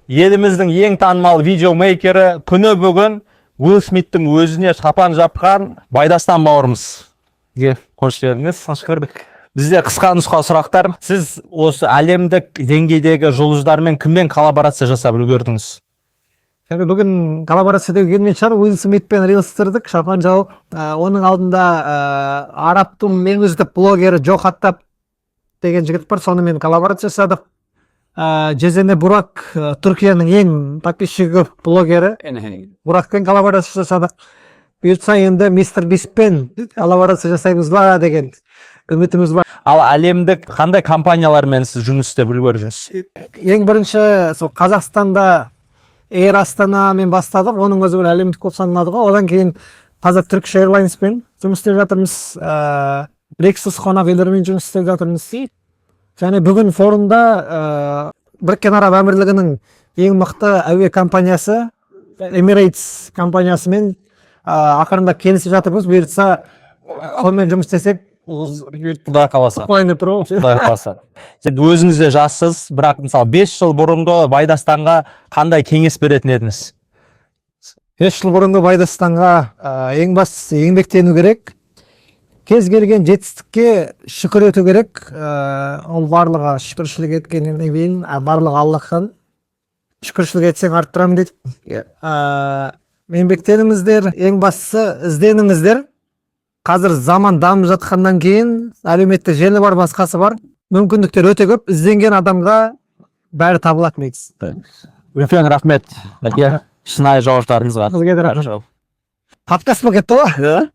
Еліміздің ең танымал видеомейкері күні бүгін Уилл Смиттің өзіне шапан жапқан Байдастан бауырымыз. Қош келдіңіз. Қош көрдік. Бізде қысқа нұсқа сұрақтар. Сіз осы әлемдік деңгейдегі жұлдыздармен кіммен коллаборация жасап үлгердіңіз? Бүгін коллаборация деуге келмейтін шығар. Уилл Смитпен рилстырдық, шапан жауып. Оның алдында арабтың ең үздік блогері Джо Хаттаб деген жігіт бар, сонымен коллаборация жасадық. Жезене Бурак, Түркияның ең подписчигі көп блогері. Буракпен коллаборация жасадық. Бұйыртса енді мистер Биспен коллаборация жасаймыз ба деген үмітіміз бар. Ал әлемдік қандай компаниялармен сіз жұмыс істеп үлгердіңіз? Ең бірінші сол Қазақстанда Air Астанамен бастадық. Оның өзі бір әлемдік болып саналады ғой. Одан кейін қазір Turkish Airlines'пен жұмыс істеп жатырмыз. Brexit қонақ үйлерімен жұмыс істеп жатырмыз. Және бүгін форумда Біріккен Араб Әмірлігінің ең мықты әуе компаниясы Emirates компаниясымен ақырындап келісіп жатырмыз. Бұйыртса онымен жұмыс істесек, Құдай қаласа. қойынып тұру. Құдай қаласа. Сіз өзіңіз де жассыз, бірақ мысалы 5 жыл бұрынғы Байдастанға қандай кеңес беретін едіңіз? 5 жыл бұрынғы Байдастанға ең бастысы еңбектену керек. Кез келген жетістікке шүкір ету керек. Ол барлығы шүкіршілік еткеннен кейін барлығы Аллахтан. Шүкіршілік етсең арттырамын дейді. Еңбектеніңіздер, ең бастысы ізденіңіздер. Қазір заман дамып жатқаннан кейін әлеуметтік желі бар, басқасы бар. Мүмкіндіктер өте көп. Ізденген адамға бәрі табылады негізі. Үлкен рахмет. Шынайы жауаптарыңызға. Подкаст па кетті ғой?